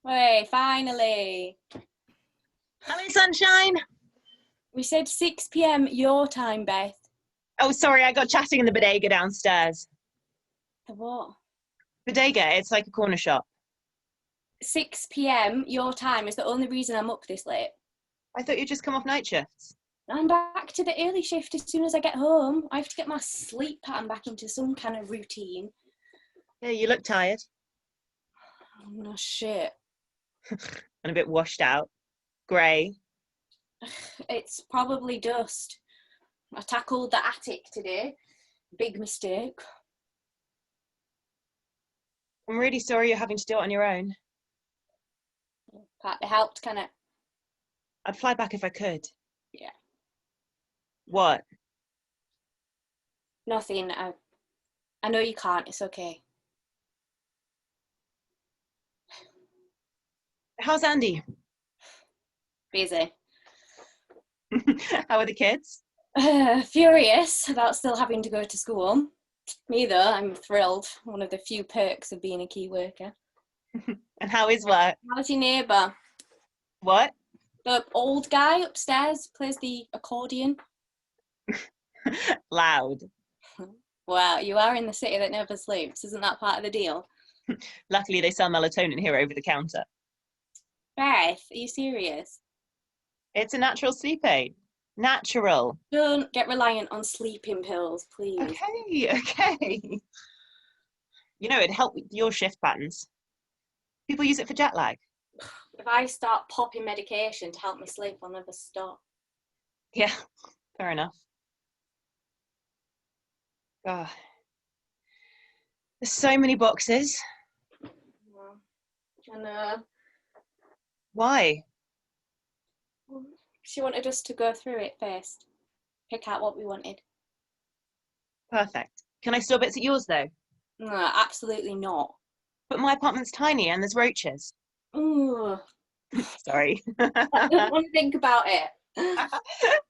Hey, finally. Hello, sunshine. We said 6 p.m. your time, Beth. Oh, sorry, I got chatting in the bodega downstairs. The what? Bodega, it's like a corner shop. 6 p.m. your time is the only reason I'm up this late. I thought you'd just come off night shifts. I'm back to the early shift as soon as I get home. I have to get my sleep pattern back into some kind of routine. Yeah, you look tired. Oh, no shit. And a bit washed out. Grey. It's probably dust. I tackled the attic today. Big mistake. I'm really sorry you're having to do it on your own. Partly helped, can it? I'd fly back if I could. Yeah. What? Nothing. I know you can't. It's okay. How's Andy? Busy. How are the kids? Furious about still having to go to school. Me though, I'm thrilled. One of the few perks of being a key worker. And how is work? How's your neighbour? What? The old guy upstairs plays the accordion. Loud. Wow, you are in the city that never sleeps. Isn't that part of the deal? Luckily, they sell melatonin here over the counter. Beth, are you serious? It's a natural sleep aid. Natural. Don't get reliant on sleeping pills, please. Okay. You know, it'd help with your shift patterns. People use it for jet lag. If I start popping medication to help me sleep, I'll never stop. Yeah, fair enough. God. There's so many boxes. I know. Why? She wanted us to go through it first. Pick out what we wanted. Perfect. Can I store bits at yours, though? No, absolutely not. But my apartment's tiny and there's roaches. Ooh. Sorry. I don't want to think about it.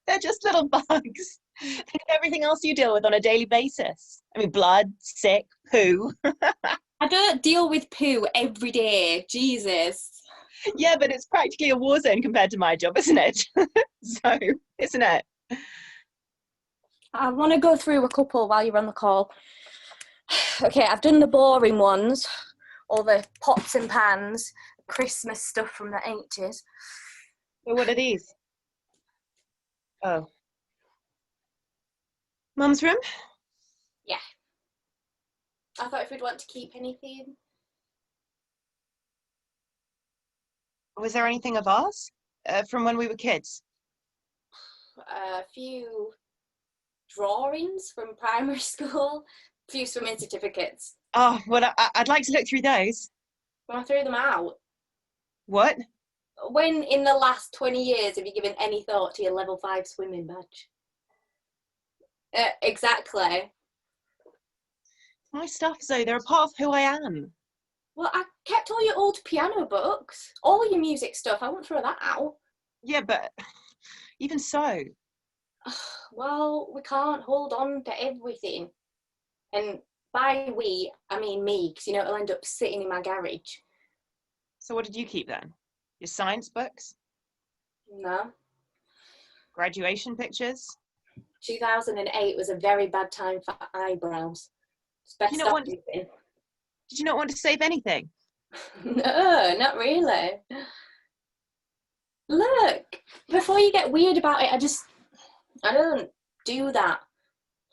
They're just little bugs. Think of everything else you deal with on a daily basis. I mean, blood, sick, poo. I don't deal with poo every day. Jesus. Yeah, but it's practically a war zone compared to my job, isn't it? So, isn't it? I want to go through a couple while you're on the call. Okay, I've done the boring ones. All the pots and pans, Christmas stuff from the 80s. So what are these? Oh. Mum's room? Yeah. I thought if we'd want to keep anything. Was there anything of ours from when we were kids? A few drawings from primary school, a few swimming certificates. Oh, well, I'd like to look through those. When I threw them out. What? When in the last 20 years have you given any thought to your level 5 swimming badge? Exactly. My stuff, Zoe, they're a part of who I am. Well, I kept all your old piano books, all your music stuff. I won't throw that out. Yeah, but even so. Well, we can't hold on to everything. And by we, I mean me, because, it'll end up sitting in my garage. So what did you keep then? Your science books? No. Graduation pictures? 2008 was a very bad time for eyebrows. It's best Did you not want to save anything? No, not really. Look, before you get weird about it, I don't do that.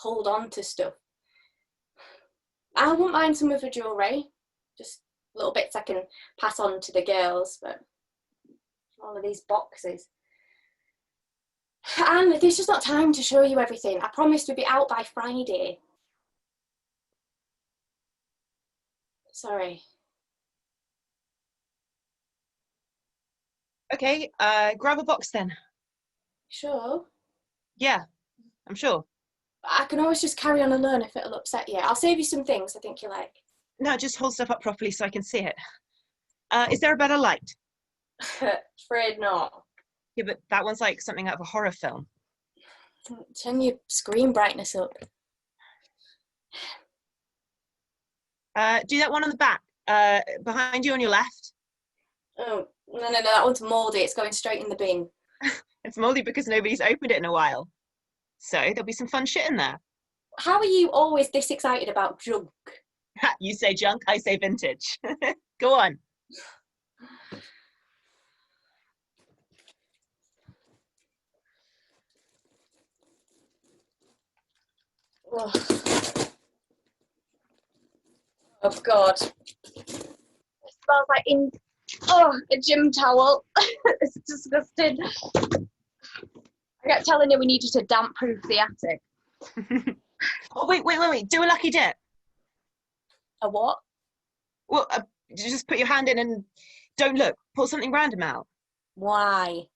Hold on to stuff. I wouldn't mind some of the jewellery. Just little bits I can pass on to the girls, but all of these boxes. And there's just not time to show you everything. I promised we'd be out by Friday. Sorry. Okay, grab a box then. Sure. Yeah, I'm sure. I can always just carry on alone if it'll upset you. I'll save you some things I think you like. No, just hold stuff up properly so I can see it. Is there a better light? Afraid not. Yeah, but that one's like something out of a horror film. Turn your screen brightness up. Do that one on the back, behind you on your left. Oh, no, that one's mouldy. It's going straight in the bin. It's mouldy because nobody's opened it in a while. So there'll be some fun shit in there. How are you always this excited about junk? You say junk, I say vintage. Go on. Oh, oh God. It smells like a gym towel. It's disgusting. I kept telling you we needed to damp proof the attic. Oh, wait. Do a lucky dip. A what? Well, just put your hand in and don't look. Pull something random out. Why?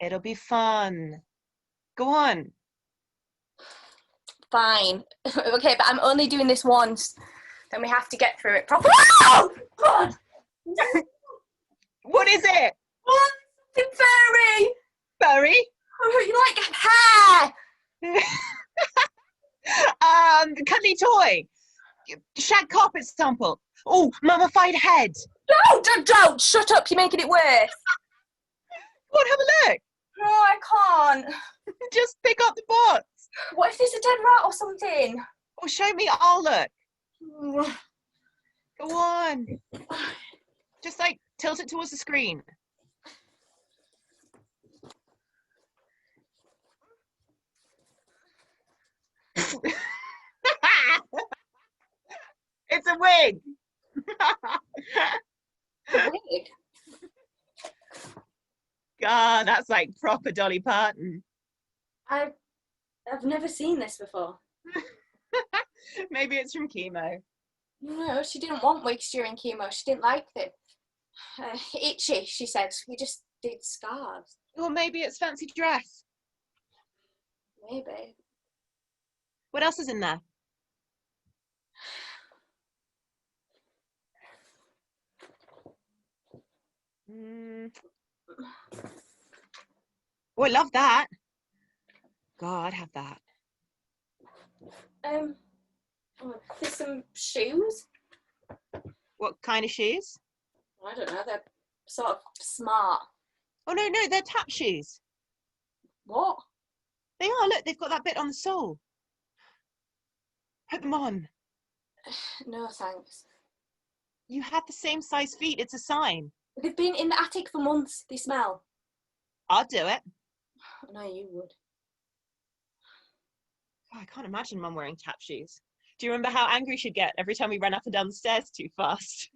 It'll be fun. Go on. Fine. Okay, but I'm only doing this once. Then we have to get through it properly. Oh, God! What is it? Oh, it's fairy! Furry? Oh, you like hair! Cuddly toy. Shag carpet sample. Oh, mummified head. No, don't! Shut up, you're making it worse. Go on, have a look. No, I can't. Just pick up the box. What if there's a dead rat or something? Or show me, I'll look. Go on. Just like tilt it towards the screen. It's a wig. Wig? God, that's like proper Dolly Parton. I've never seen this before. Maybe it's from chemo. No, she didn't want wigs during chemo. She didn't like them. Itchy, she said. We just did scarves. Or maybe it's fancy dress. Maybe. What else is in there? Oh, I love that. God, I'd have that. There's some shoes. What kind of shoes? I don't know. They're sort of smart. Oh, no, they're tap shoes. What? They are, look, they've got that bit on the sole. Put them on. No, thanks. You have the same size feet, it's a sign. They've been in the attic for months. They smell. I'll do it. I know you would. Oh, I can't imagine Mum wearing tap shoes. Do you remember how angry she'd get every time we ran up and down the stairs too fast?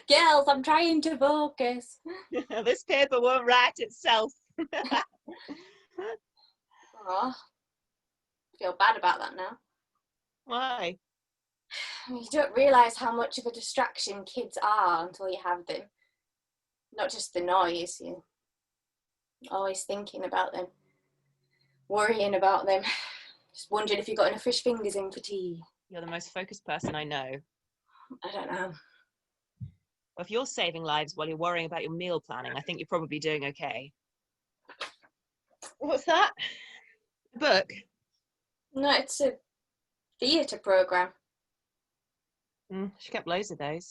Girls, I'm trying to focus. This paper won't write itself. Oh, I feel bad about that now. Why? You don't realise how much of a distraction kids are until you have them. Not just the noise, you're always thinking about them, worrying about them, just wondering if you got enough fish fingers in for tea. You're the most focused person I know. I don't know. Well, if you're saving lives while you're worrying about your meal planning, I think you're probably doing okay. What's that? A book? No, it's a theatre programme. She kept loads of those.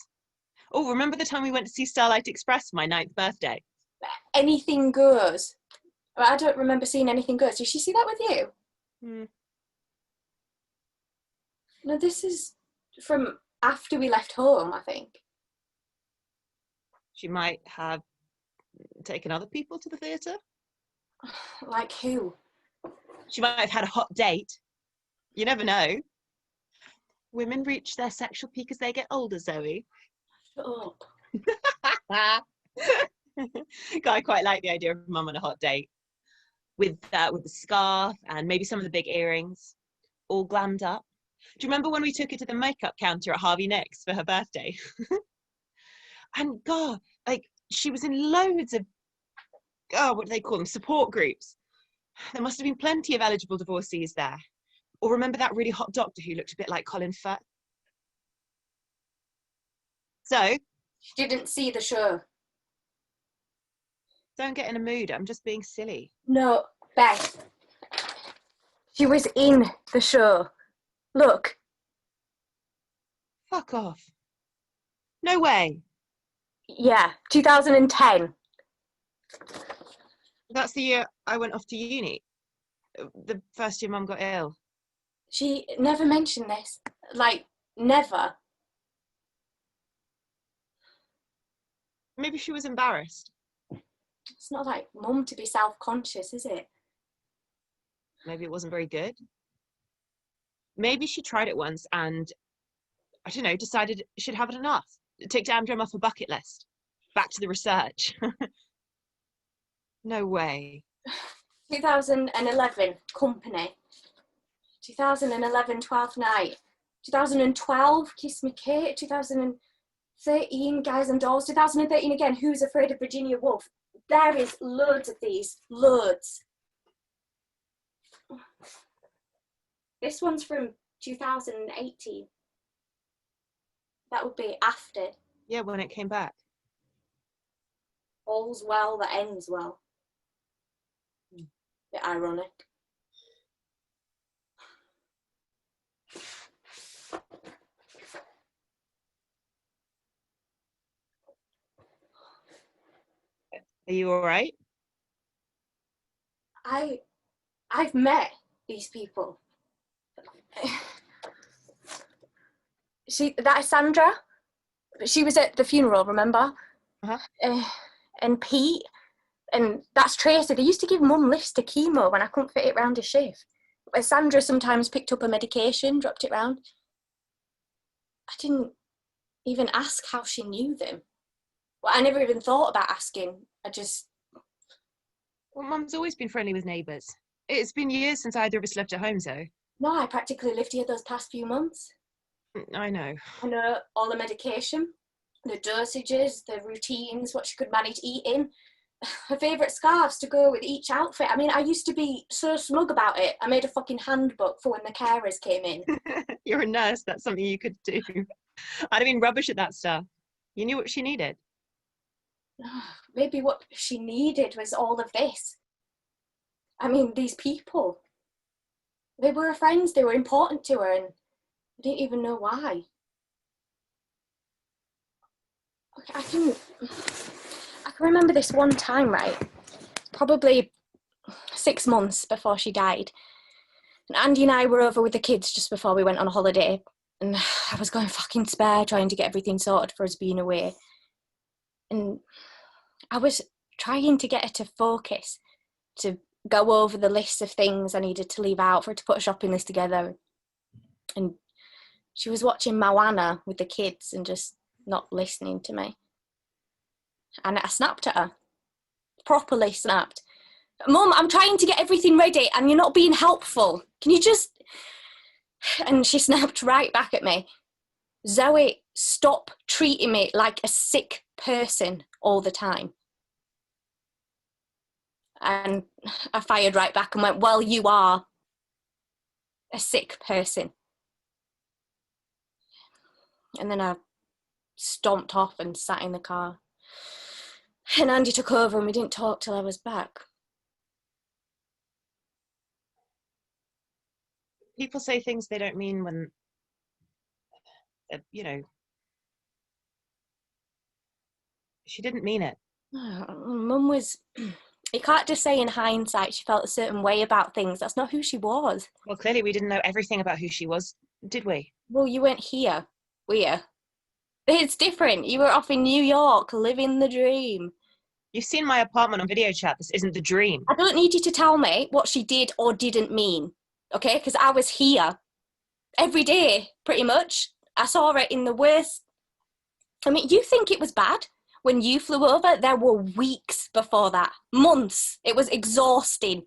Oh, remember the time we went to see Starlight Express for my 9th birthday? Anything goes. I don't remember seeing Anything Goes. Did she see that with you? No, this is from after we left home, I think. She might have taken other people to the theatre. Like who? She might have had a hot date. You never know. Women reach their sexual peak as they get older, Zoe. Shut up. I quite like the idea of Mum on a hot date. With the scarf and maybe some of the big earrings, all glammed up. Do you remember when we took her to the makeup counter at Harvey Nicks for her birthday? And God, like she was in loads of, what do they call them? Support groups. There must have been plenty of eligible divorcees there. Or remember that really hot doctor who looked a bit like Colin Firth? So? She didn't see the show. Don't get in a mood. I'm just being silly. No, Beth. She was in the show. Look. Fuck off. No way. Yeah, 2010. That's the year I went off to uni. The first year Mum got ill. She never mentioned this. Like, never. Maybe she was embarrassed. It's not like Mum to be self-conscious, is it? Maybe it wasn't very good. Maybe she tried it once and, I don't know, decided she'd have it enough. Take Amdram off her bucket list. Back to the research. No way. 2011, Company. 2011, 12th Night. 2012, Kiss Me Kate. 2013, Guys and Dolls. 2013 again, Who's Afraid of Virginia Woolf. There is loads of these. Loads. This one's from 2018. That would be after. Yeah, when it came back. All's well that ends well. Bit ironic. Are you all right? I've met these people. That is Sandra. She was at the funeral, remember? Uh-huh. And Pete, and that's Tracy. They used to give Mum lifts to chemo when I couldn't fit it round a shift. Sandra sometimes picked up a medication, dropped it round. I didn't even ask how she knew them. Well, I never even thought about asking. Well, Mum's always been friendly with neighbours. It's been years since either of us left at home, so. No, I practically lived here those past few months. I know. I know all the medication, the dosages, the routines, what she could manage eating, her favourite scarves to go with each outfit. I mean, I used to be so smug about it. I made a fucking handbook for when the carers came in. You're a nurse, that's something you could do. I'd have been rubbish at that stuff. You knew what she needed. Maybe what she needed was all of this. I mean, these people. They were her friends, they were important to her, and I didn't even know why. I can remember this one time, right? Probably 6 months before she died. And Andy and I were over with the kids just before we went on a holiday. And I was going fucking spare trying to get everything sorted for us being away. And I was trying to get her to focus, to go over the list of things I needed to leave out for her to put a shopping list together. And she was watching Moana with the kids and just not listening to me. And I snapped at her. Properly snapped. Mum, I'm trying to get everything ready and you're not being helpful. Can you just... And she snapped right back at me. Zoe, stop treating me like a sick person all the time. And I fired right back and went, well, you are a sick person. And then I stomped off and sat in the car. And Andy took over and we didn't talk till I was back. People say things they don't mean when, you know, she didn't mean it. Mum was... You can't just say in hindsight she felt a certain way about things. That's not who she was. Well, clearly we didn't know everything about who she was, did we? Well, you weren't here, were you? It's different. You were off in New York, living the dream. You've seen my apartment on video chat. This isn't the dream. I don't need you to tell me what she did or didn't mean, okay? Because I was here every day, pretty much. I saw it in the worst... I mean, you think it was bad? When you flew over, there were weeks before that. Months. It was exhausting.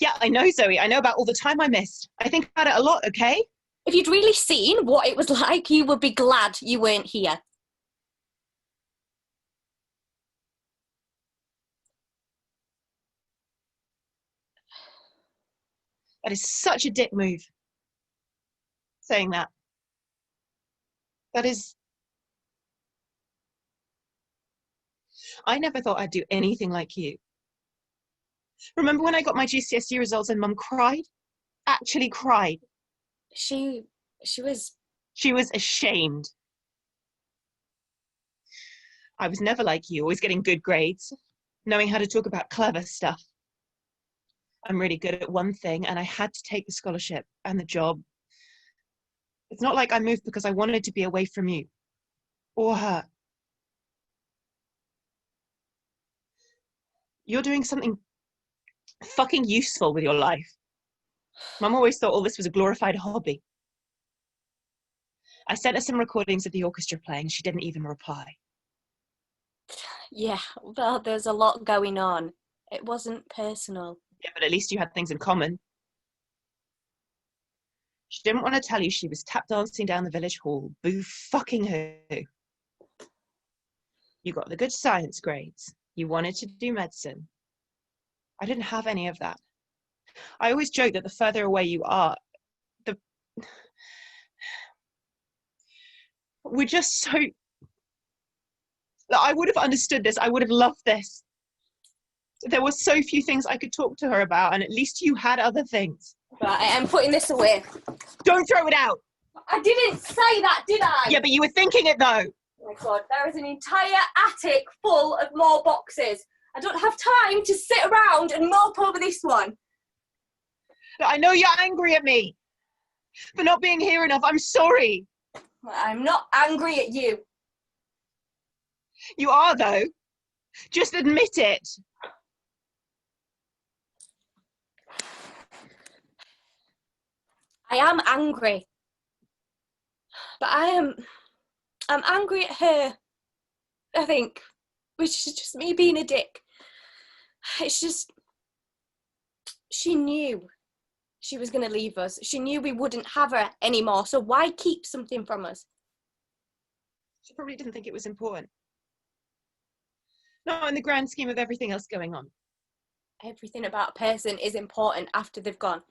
Yeah, I know, Zoe. I know about all the time I missed. I think about it a lot, okay? If you'd really seen what it was like, you would be glad you weren't here. That is such a dick move. Saying that. That is... I never thought I'd do anything like you. Remember when I got my GCSE results and Mum cried? Actually cried. She was... She was ashamed. I was never like you, always getting good grades, knowing how to talk about clever stuff. I'm really good at one thing, and I had to take the scholarship and the job. It's not like I moved because I wanted to be away from you or her. You're doing something fucking useful with your life. Mum always thought all this was a glorified hobby. I sent her some recordings of the orchestra playing. She didn't even reply. Yeah, well, there's a lot going on. It wasn't personal. Yeah, but at least you had things in common. She didn't want to tell you she was tap dancing down the village hall. Boo fucking who. You got the good science grades. You wanted to do medicine. I didn't have any of that. I always joke that the further away you are, the... We're just so... I would have understood this. I would have loved this. There were so few things I could talk to her about, and at least you had other things. Right, I'm putting this away. Don't throw it out! I didn't say that, did I? Yeah, but you were thinking it though. Oh my God, there is an entire attic full of more boxes. I don't have time to sit around and mope over this one. I know you're angry at me for not being here enough. I'm sorry. I'm not angry at you. You are though. Just admit it. I am angry. But I'm angry at her, I think, which is just me being a dick. It's just, she knew she was going to leave us. She knew we wouldn't have her anymore, so why keep something from us? She probably didn't think it was important. Not in the grand scheme of everything else going on. Everything about a person is important after they've gone.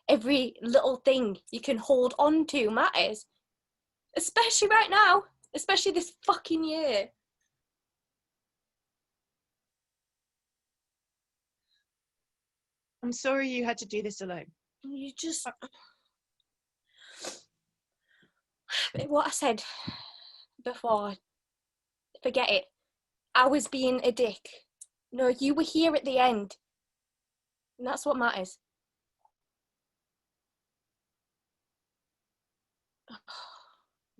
Every little thing you can hold on to matters. Especially right now. Especially this fucking year. I'm sorry you had to do this alone. You just... What I said before, forget it. I was being a dick. No, you were here at the end. And that's what matters.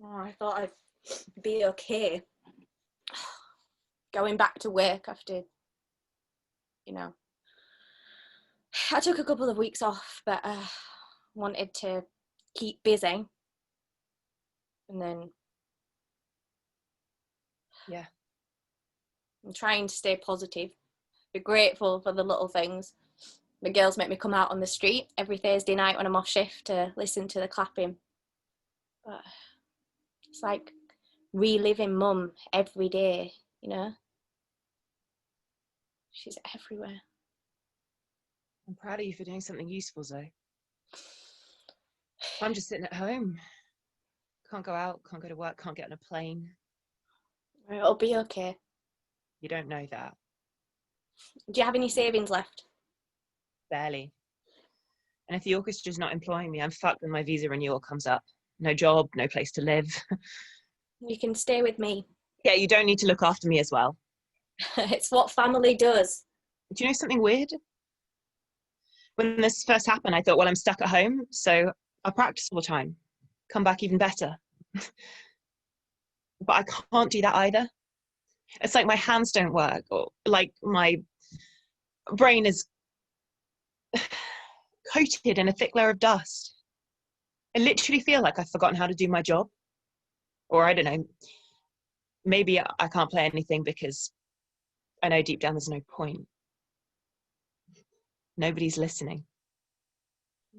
Oh, I thought I'd be okay. Going back to work after, you know. I took a couple of weeks off, but wanted to keep busy. And then... Yeah. I'm trying to stay positive. Be grateful for the little things. The girls make me come out on the street every Thursday night when I'm off shift to listen to the clapping. But it's like reliving Mum every day, you know? She's everywhere. I'm proud of you for doing something useful, Zoe. I'm just sitting at home. Can't go out, can't go to work, can't get on a plane. It'll be okay. You don't know that. Do you have any savings left? Barely. And if the orchestra's not employing me, I'm fucked when my visa renewal comes up. No job, no place to live. You can stay with me. Yeah, you don't need to look after me as well. It's what family does. Do you know something weird? When this first happened, I thought, well, I'm stuck at home, so I'll practice all the time. Come back even better. But I can't do that either. It's like my hands don't work, or like my brain is coated in a thick layer of dust. I literally feel like I've forgotten how to do my job. Or I don't know, maybe I can't play anything because I know deep down there's no point. Nobody's listening.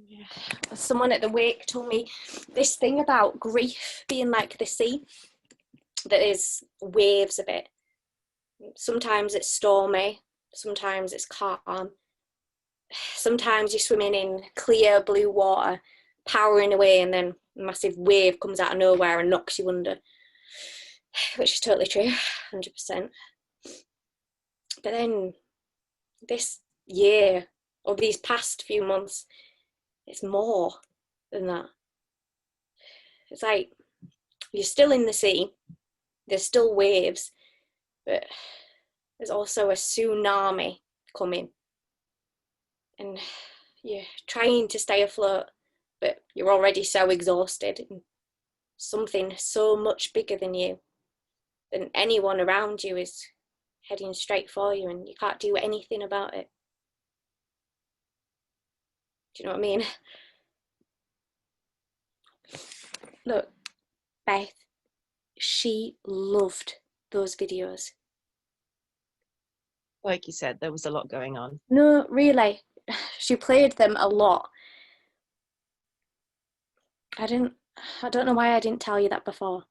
Yeah. Someone at the wake told me this thing about grief being like the sea, that is waves of it. Sometimes it's stormy, sometimes it's calm. Sometimes you're swimming in clear blue water, powering away, and then a massive wave comes out of nowhere and knocks you under. Which is totally true, 100%. But then this year, or these past few months, it's more than that. It's like you're still in the sea, there's still waves, But there's also a tsunami coming. And you're trying to stay afloat, but you're already so exhausted. And something so much bigger than you, than anyone around you, is heading straight for you, and you can't do anything about it. Do you know what I mean? Look, Beth, she loved those videos. Like you said, there was a lot going on. No, really. She played them a lot. I don't know why I didn't tell you that before.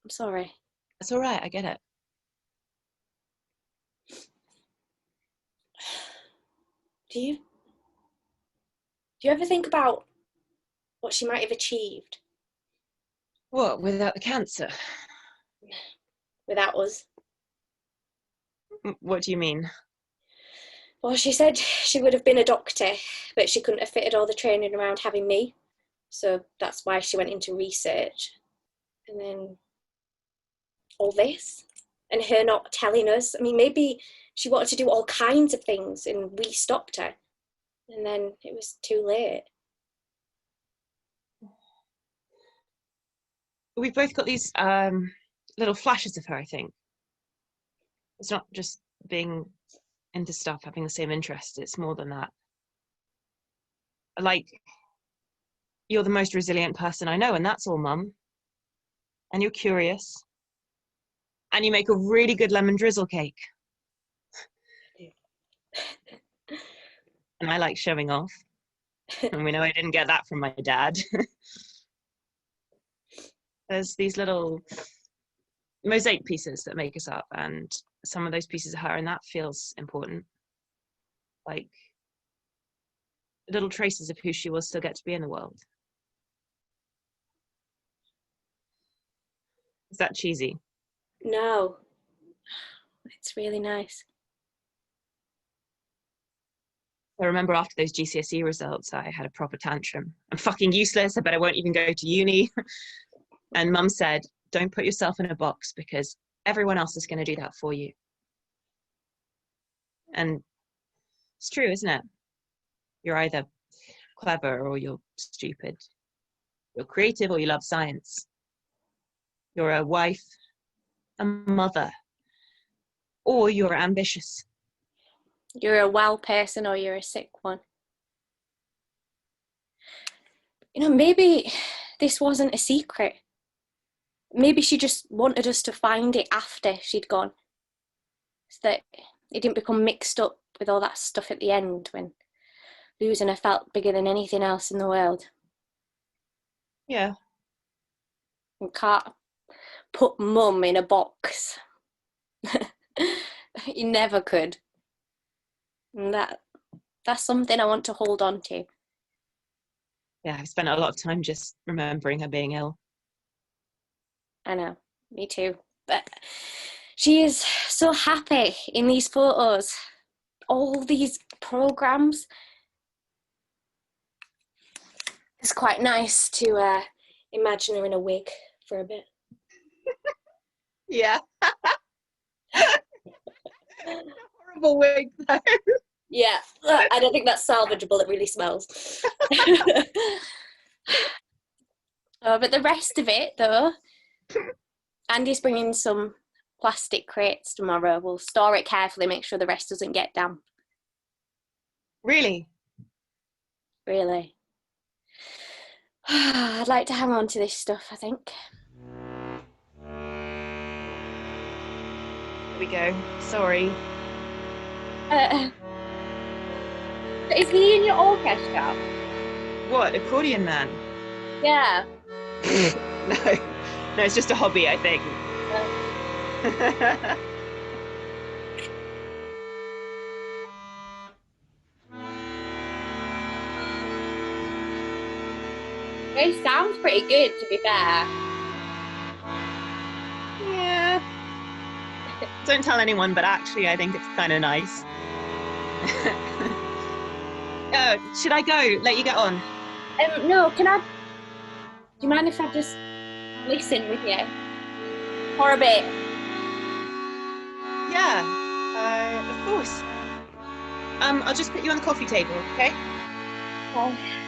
I'm sorry. It's all right, I get it. Do you ever think about what she might have achieved? What, without the cancer? Without us? What do you mean? Well, she said she would have been a doctor, but she couldn't have fitted all the training around having me. So that's why she went into research. And then all this, and her not telling us. I mean, maybe she wanted to do all kinds of things and we stopped her. And then it was too late. We've both got these little flashes of her, I think. It's not just being into stuff, having the same interest. It's more than that. Like, you're the most resilient person I know, and that's all, Mum. And you're curious. And you make a really good lemon drizzle cake. And I like showing off. And we know I didn't get that from my dad. There's these little mosaic pieces that make us up, and some of those pieces are her, and that feels important. Like, little traces of who she was still get to be in the world. Is that cheesy? No. It's really nice. I remember after those GCSE results, I had a proper tantrum. I'm fucking useless. I bet I won't even go to uni. And Mum said, don't put yourself in a box because everyone else is going to do that for you. And it's true, isn't it? You're either clever or you're stupid. You're creative or you love science. You're a wife, a mother, or you're ambitious. You're a well person or you're a sick one. You know, maybe this wasn't a secret. Maybe she just wanted us to find it after she'd gone, so that it didn't become mixed up with all that stuff at the end when losing her felt bigger than anything else in the world. Yeah. You can't put Mum in a box. You never could. And that's something I want to hold on to. Yeah, I've spent a lot of time just remembering her being ill. I know, me too. But she is so happy in these photos. All these programs. It's quite nice to imagine her in a wig for a bit. Yeah. Horrible wig though. Yeah, I don't think that's salvageable. It really smells. But the rest of it, though, Andy's bringing some plastic crates tomorrow. We'll store it carefully, make sure the rest doesn't get damp. Really? Really. I'd like to hang on to this stuff, I think. Here we go. Sorry. Is he in your orchestra? What, accordion man? Yeah. No, it's just a hobby, I think. It sounds pretty good, to be fair. Yeah. Don't tell anyone, but actually I think it's kind of nice. Should I go? Let you get on? No, do you mind if I just listen with you? For a bit. Yeah, of course. I'll just put you on the coffee table, okay? Okay.